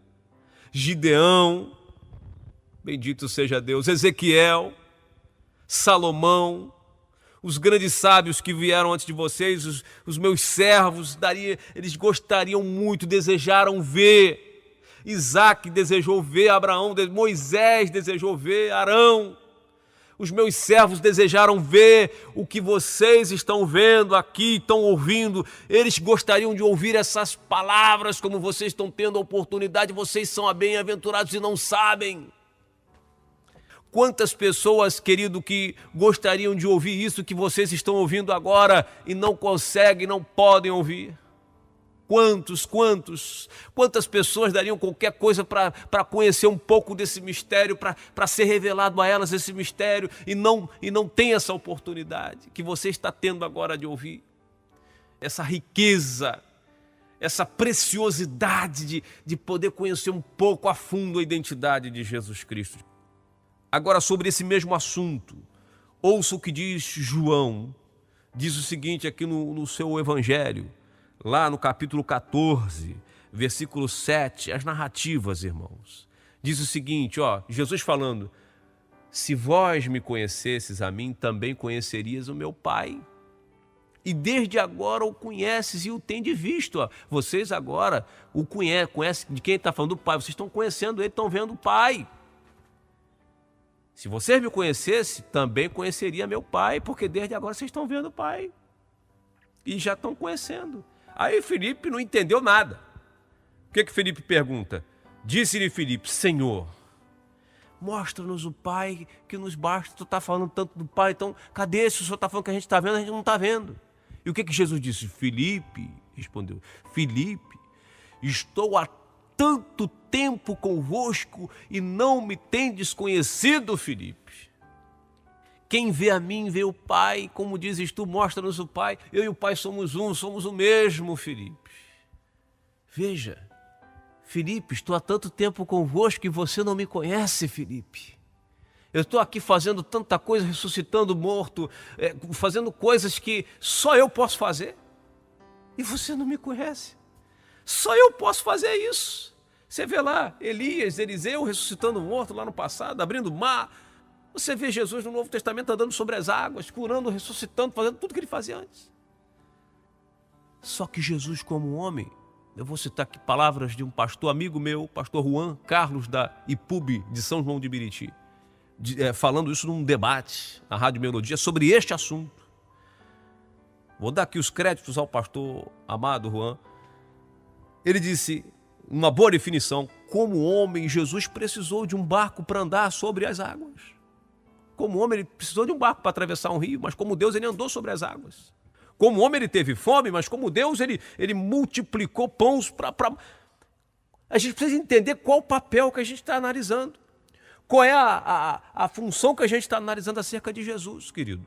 Gideão, bendito seja Deus. Ezequiel, Salomão, os grandes sábios que vieram antes de vocês, os meus servos, eles gostariam muito, desejaram ver. Isaac desejou ver, Abraão, Moisés desejou ver, Arão. Os meus servos desejaram ver o que vocês estão vendo aqui, estão ouvindo. Eles gostariam de ouvir essas palavras, como vocês estão tendo a oportunidade. Vocês são bem-aventurados e não sabem. Quantas pessoas, querido, que gostariam de ouvir isso que vocês estão ouvindo agora e não conseguem, não podem ouvir? Quantas pessoas dariam qualquer coisa para conhecer um pouco desse mistério, para ser revelado a elas esse mistério e não tem essa oportunidade que você está tendo agora de ouvir? Essa riqueza, essa preciosidade de poder conhecer um pouco a fundo a identidade de Jesus Cristo. Agora, sobre esse mesmo assunto, ouça o que diz João. Diz o seguinte aqui no seu evangelho, lá no capítulo 14, versículo 7, as narrativas, irmãos. Diz o seguinte, Jesus falando, se vós me conhecesses a mim, também conhecerias o meu Pai. E desde agora o conheces e o tendes visto. Vocês agora o conhecem de quem está falando do Pai. Vocês estão conhecendo ele, estão vendo o Pai. Se vocês me conhecessem, também conheceria meu Pai, porque desde agora vocês estão vendo o Pai. E já estão conhecendo. Aí Filipe não entendeu nada. O que Filipe pergunta? Disse-lhe Filipe, Senhor, mostra-nos o Pai que nos basta. Tu está falando tanto do Pai, então cadê? Se o Senhor está falando que a gente está vendo, a gente não está vendo. E o que Jesus disse? Filipe, respondeu, Filipe, estou há tanto tempo convosco e não me tendes conhecido, Filipe. Quem vê a mim, vê o Pai. Como dizes tu, mostra-nos o Pai. Eu e o Pai somos um, somos o mesmo, Filipe. Veja, Filipe, estou há tanto tempo convosco e você não me conhece, Filipe. Eu estou aqui fazendo tanta coisa, ressuscitando o morto, fazendo coisas que só eu posso fazer. E você não me conhece. Só eu posso fazer isso. Você vê lá Elias, Eliseu ressuscitando o morto lá no passado, abrindo o mar. Você vê Jesus no Novo Testamento andando sobre as águas, curando, ressuscitando, fazendo tudo que ele fazia antes. Só que Jesus, como homem, eu vou citar aqui palavras de um pastor amigo meu, pastor Juan Carlos da IPUB de São João de Meriti, falando isso num debate na Rádio Melodia sobre este assunto. Vou dar aqui os créditos ao pastor amado Juan. Ele disse, uma boa definição, como homem, Jesus precisou de um barco para andar sobre as águas. Como homem, ele precisou de um barco para atravessar um rio, mas como Deus, ele andou sobre as águas. Como homem, ele teve fome, mas como Deus, ele multiplicou pães para... A gente precisa entender qual o papel que a gente está analisando. Qual é a função que a gente está analisando acerca de Jesus, querido.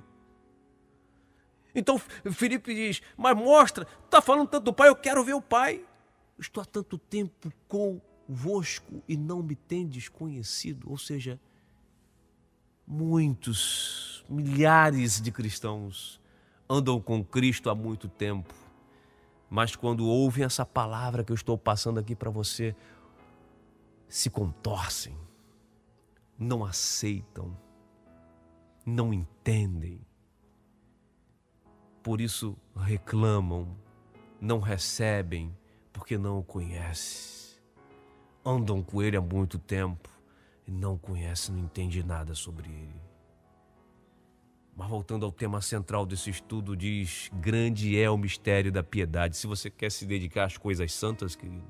Então, Filipe diz, mas mostra, está falando tanto do Pai, eu quero ver o Pai. Estou há tanto tempo convosco e não me tendes conhecido. Ou seja, muitos, milhares de cristãos andam com Cristo há muito tempo, mas quando ouvem essa palavra que eu estou passando aqui para você, se contorcem, não aceitam, não entendem. Por isso reclamam, não recebem, porque não o conhecem. Andam com ele há muito tempo e não conhecem, não entendem nada sobre ele. Mas voltando ao tema central desse estudo, diz, grande é o mistério da piedade. Se você quer se dedicar às coisas santas, querido,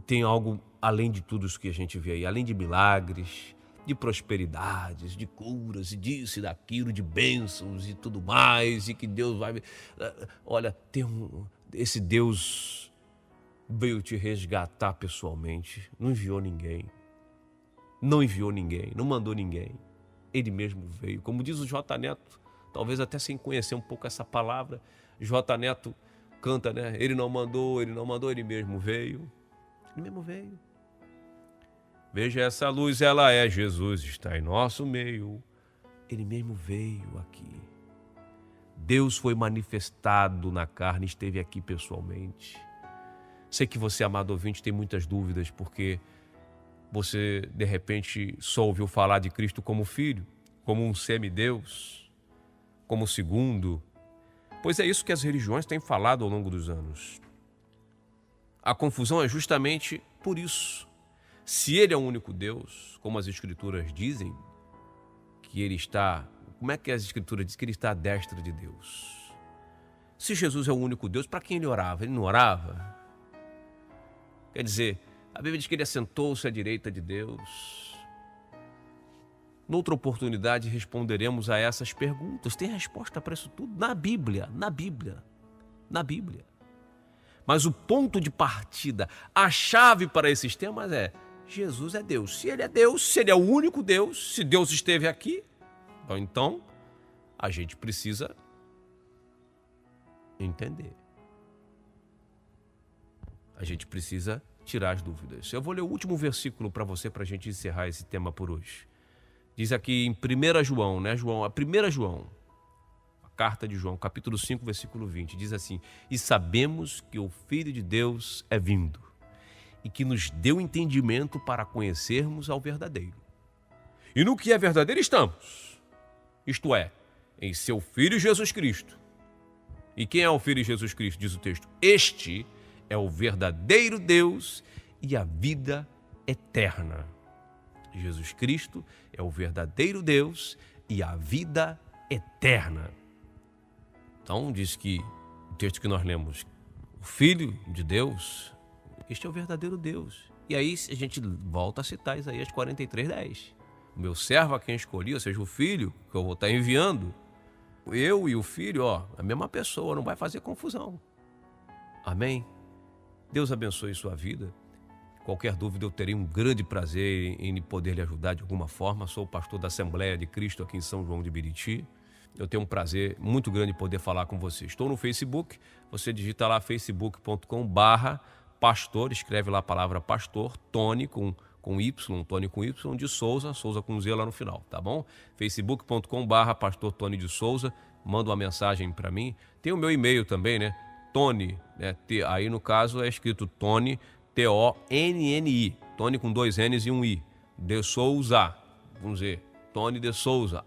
tem algo além de tudo isso que a gente vê aí, além de milagres, de prosperidades, de curas, e disso e daquilo, de bênçãos e tudo mais, e que Deus vai... Olha, esse Deus veio te resgatar pessoalmente, não enviou ninguém, não mandou ninguém. Ele mesmo veio. Como diz o J. Neto, talvez até sem conhecer um pouco essa palavra, J. Neto canta, né? Ele não mandou, ele mesmo veio. Ele mesmo veio. Veja essa luz, ela é Jesus, está em nosso meio. Ele mesmo veio aqui. Deus foi manifestado na carne, esteve aqui pessoalmente. Sei que você, amado ouvinte, tem muitas dúvidas, porque você, de repente, só ouviu falar de Cristo como filho, como um semideus, como segundo. Pois é isso que as religiões têm falado ao longo dos anos. A confusão é justamente por isso. Se ele é o único Deus, como as Escrituras dizem, que ele está... Como é que as Escrituras dizem que ele está à destra de Deus? Se Jesus é o único Deus, para quem ele orava? Ele não orava? Quer dizer... A Bíblia diz que ele assentou-se à direita de Deus. Noutra oportunidade responderemos a essas perguntas. Tem resposta para isso tudo na Bíblia. Mas o ponto de partida, a chave para esses temas é: Jesus é Deus. Se ele é Deus, se ele é o único Deus, se Deus esteve aqui, então a gente precisa entender. A gente precisa tirar as dúvidas. Eu vou ler o último versículo para você, para a gente encerrar esse tema por hoje. Diz aqui em 1 João, né, João? A 1 João, a carta de João, capítulo 5, versículo 20, diz assim: e sabemos que o Filho de Deus é vindo e que nos deu entendimento para conhecermos ao verdadeiro. E no que é verdadeiro estamos, isto é, em seu Filho Jesus Cristo. E quem é o Filho de Jesus Cristo, diz o texto? Este é o verdadeiro Deus e a vida eterna. Jesus Cristo é o verdadeiro Deus e a vida eterna. Então diz que o texto que nós lemos, o Filho de Deus, este é o verdadeiro Deus. E aí a gente volta a citar Isaías 43:10. O meu servo a quem escolhi, ou seja, o Filho que eu vou estar enviando, eu e o Filho, a mesma pessoa, não vai fazer confusão. Amém? Deus abençoe sua vida. Qualquer dúvida, eu terei um grande prazer em poder lhe ajudar de alguma forma. Sou o pastor da Assembleia de Cristo aqui em São João de Meriti. Eu tenho um prazer muito grande em poder falar com você. Estou no Facebook, você digita lá facebook.com/pastor, escreve lá a palavra pastor, Tony com com Y, Tony com Y, de Souza, Souza com Z lá no final, tá bom? facebook.com/pastor Tony de Souza, manda uma mensagem para mim. Tem o meu e-mail também, né? Tony, né? Aí no caso é escrito Tony, T-O-N-N-I, Tony com 2 N's e um I, de Souza, vamos dizer, Tony de Souza,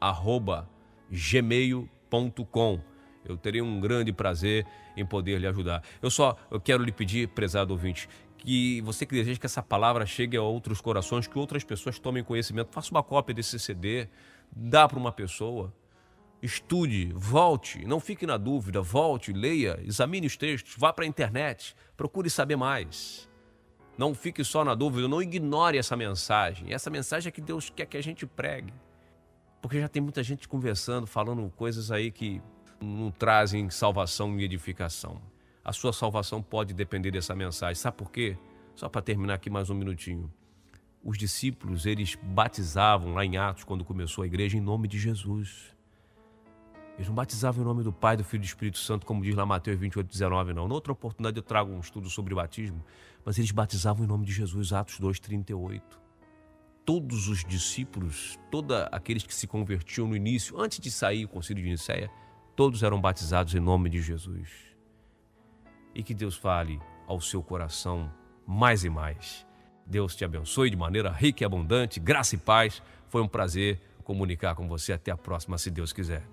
@gmail.com. Eu terei um grande prazer em poder lhe ajudar. Eu quero lhe pedir, prezado ouvinte, que você que deseja que essa palavra chegue a outros corações, que outras pessoas tomem conhecimento, faça uma cópia desse CD, dá para uma pessoa, estude, volte, não fique na dúvida, volte, leia, examine os textos, vá para a internet, procure saber mais. Não fique só na dúvida, não ignore essa mensagem. Essa mensagem é que Deus quer que a gente pregue. Porque já tem muita gente conversando, falando coisas aí que não trazem salvação e edificação. A sua salvação pode depender dessa mensagem. Sabe por quê? Só para terminar aqui mais um minutinho. Os discípulos, eles batizavam lá em Atos, quando começou a igreja, em nome de Jesus. Eles não batizavam em nome do Pai, do Filho e do Espírito Santo, como diz lá Mateus 28:19, não. Noutra oportunidade eu trago um estudo sobre o batismo, mas eles batizavam em nome de Jesus, Atos 2:38. Todos os discípulos, todos aqueles que se convertiam no início, antes de sair o concílio de Nicéia, todos eram batizados em nome de Jesus. E que Deus fale ao seu coração mais e mais. Deus te abençoe de maneira rica e abundante, graça e paz. Foi um prazer comunicar com você. Até a próxima, se Deus quiser.